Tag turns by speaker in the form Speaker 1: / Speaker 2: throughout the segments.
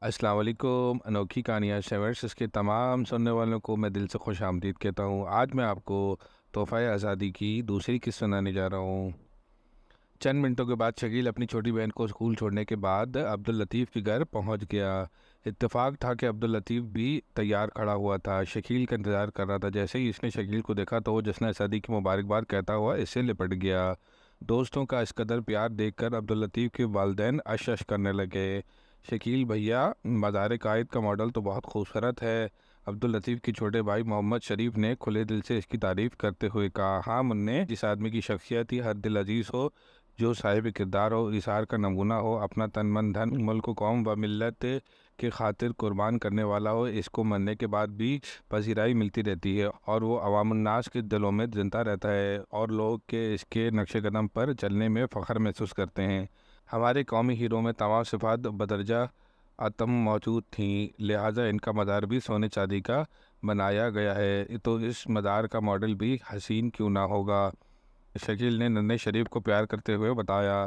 Speaker 1: अस्सलाम वालेकुम। अनोखी कहानियाँ शेवर्स के तमाम सुनने वालों को मैं दिल से खुश आमदीद कहता हूँ। आज मैं आपको तोहफ़ा आज़ादी की दूसरी किस्त सुनाने जा रहा हूँ। चंद मिनटों के बाद शकील अपनी छोटी बहन को स्कूल छोड़ने के बाद अब्दुल लतीफ़ के घर पहुँच गया। इत्तेफाक था कि अब्दुल लतीफ़ भी तैयार खड़ा हुआ था, शकील का इंतज़ार कर रहा था। जैसे ही इसने शकील को देखा तो वो जश्न आज़ादी की मुबारकबाद कहता हुआ इससे लिपट गया। दोस्तों का इस कदर प्यार देखकर अब्दुल लतीफ़ के वालिदैन अश अश करने लगे। शकील भैया, मज़ार कायद का मॉडल तो बहुत खूबसूरत है। अब्दुल लतीफ़ के छोटे भाई मोहम्मद शरीफ ने खुले दिल से इसकी तारीफ़ करते हुए कहा, हाँ मुन्ने, जिस आदमी की शख्सियत ही हर दिल अजीज़ हो, जो साहिब किरदार हो, इसार का नमूना हो, अपना तन मन धन मुल्क कौम व मिल्लत के खातिर कुर्बान करने वाला हो, इसको मरने के बाद भी पजीराई मिलती रहती है और वो अवामुन्नास के दिलों में जिंदा रहता है और लोग के इसके नक्शे कदम पर चलने में फ़ख्र महसूस करते हैं। हमारे कौमी हीरो में तमाम सिफ़ात बदरजा आतम मौजूद थीं, लिहाजा इनका मज़ार भी सोने चांदी का बनाया गया है, तो इस मज़ार का मॉडल भी हसीन क्यों ना होगा। शकील ने नन्हे शरीफ को प्यार करते हुए बताया।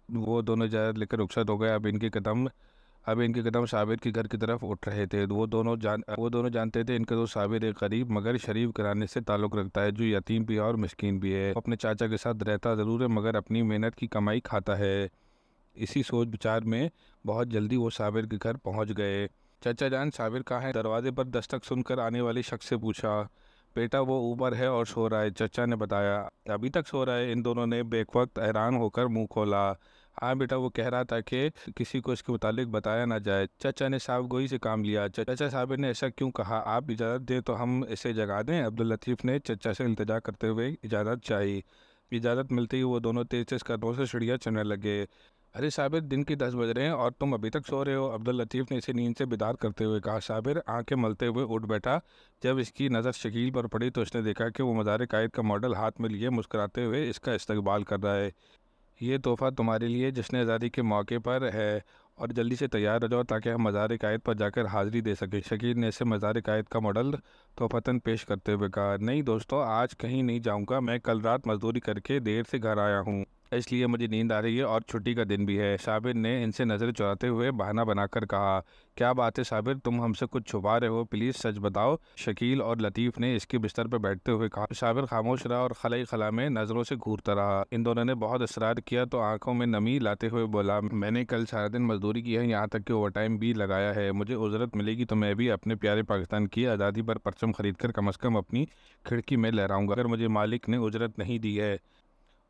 Speaker 1: वो दोनों इजाज़त लेकर रुखसत हो गए। अब इनके कदम साबिर के घर की तरफ उठ रहे थे। वो दोनों जानते थे इनका दोस्त साबिर एक गरीब मगर शरीफ घराने से ताल्लुक़ रखता है, जो यतीम भी है और मिस्कीन भी है। अपने चाचा के साथ रहता ज़रूर है मगर अपनी मेहनत की कमाई खाता है। इसी सोच विचार में बहुत जल्दी वो साबिर के घर पहुंच गए। चाचा जान, साबिर कहाँ है? दरवाजे पर दस्तक सुनकर आने वाले शख्स से पूछा। बेटा, वो ऊपर है और सो रहा है, चाचा ने बताया। अभी तक सो रहा है? इन दोनों ने बेवक्त हैरान होकर मुंह खोला। हाँ बेटा, वो कह रहा था कि किसी को इसके मुतालिक बताया ना जाए। चाचा ने साफ गोई से काम लिया। चाचा, साबिर ने ऐसा क्यों कहा? आप इजाज़त दें तो हम इसे जगा दें? अब्दुल लतीफ़ ने चाचा से इल्तिजा करते हुए इजाज़त चाही। इजाज़त मिलते ही वो दोनों तेज तेज कदमों से सीढ़ियाँ चढ़ने लगे। अरे साबिर, दिन के 10 बज रहे हैं और तुम अभी तक सो रहे हो, अब्दुल लतीफ़ ने इसे नींद से बेदार करते हुए कहा। साबिर आंखें मलते हुए उठ बैठा। जब इसकी नज़र शकील पर पड़ी तो इसने देखा कि वो मज़ार कायद का मॉडल हाथ में लिए मुस्कुराते हुए इसका इस्तकबाल कर रहा है। ये तोहफ़ा तुम्हारे लिए जश्न आज़ादी के मौके पर है और जल्दी से तैयार हो जाओ ताकि हम मज़ार कायद पर जाकर हाज़िरी दे सकें। शकील ने इसे मज़ार कायद का मॉडल तोहफ़तन पेश करते हुए कहा। नहीं दोस्तों, आज कहीं नहीं जाऊंगा। मैं कल रात मजदूरी करके देर से घर आया हूँ, इसलिए मुझे नींद आ रही है और छुट्टी का दिन भी है। साबिर ने इनसे नज़र चुराते हुए बहाना बनाकर कहा। क्या बात है साबिर, तुम हमसे कुछ छुपा रहे हो? प्लीज़ सच बताओ, शकील और लतीफ़ ने इसके बिस्तर पर बैठते हुए कहा। साबिर खामोश रहा और खला खला में नज़रों से घूरता रहा। इन दोनों ने बहुत इसरार किया तो आंखों में नमी लाते हुए बोला, मैंने कल सारा दिन मजदूरी की है, यहाँ तक कि ओवर टाइम भी लगाया है। मुझे उजरत मिलेगी तो मैं भी अपने प्यारे पाकिस्तान की आज़ादी पर परचम खरीद कर कम अज़ कम अपनी खिड़की में लहराऊंगा। अगर मुझे मालिक ने उजरत नहीं दी है,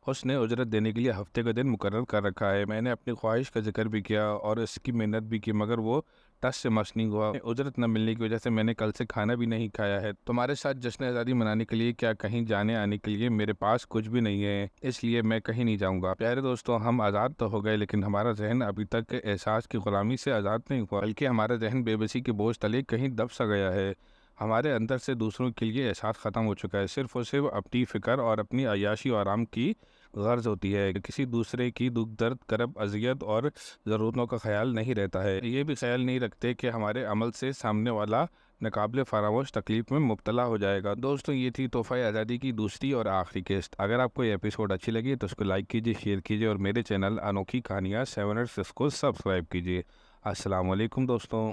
Speaker 1: उसने उजरत देने के लिए हफ्ते का दिन मुकर्रर कर रखा है। मैंने अपनी ख्वाहिश का जिक्र भी किया और इसकी मेहनत भी की मगर वो टस से मस नहीं हुआ। उजरत न मिलने की वजह से मैंने कल से खाना भी नहीं खाया है। तुम्हारे साथ जश्न आज़ादी मनाने के लिए क्या कहीं जाने आने के लिए मेरे पास कुछ भी नहीं है, इसलिए मैं कहीं नहीं जाऊँगा। प्यारे दोस्तों, हम आज़ाद तो हो गए लेकिन हमारा जहन अभी तक एहसास की ग़ुलामी से आज़ाद नहीं हुआ, बल्कि हमारा जहन बेबसी के बोझ तले कहीं दब सा गया है। हमारे अंदर से दूसरों के लिए एहसास ख़त्म हो चुका है। सिर्फ़ और सिर्फ अपनी फ़िक्र और अपनी अय्याशी और आराम की गर्ज होती है। किसी दूसरे की दुख दर्द करब अजियत और ज़रूरतों का ख्याल नहीं रहता है। ये भी ख्याल नहीं रखते कि हमारे अमल से सामने वाला नाकाबिले फरामोश तकलीफ़ में मुब्तला हो जाएगा। दोस्तों, ये थी तोहफ़ा आज़ादी की दूसरी और आखिरी किस्त। अगर आपको ये एपिसोड अच्छी लगी तो उसको लाइक कीजिए, शेयर कीजिए और मेरे चैनल अनोखी कहानियाँ 7 को सब्सक्राइब कीजिए। अस्सलाम वालेकुम दोस्तों।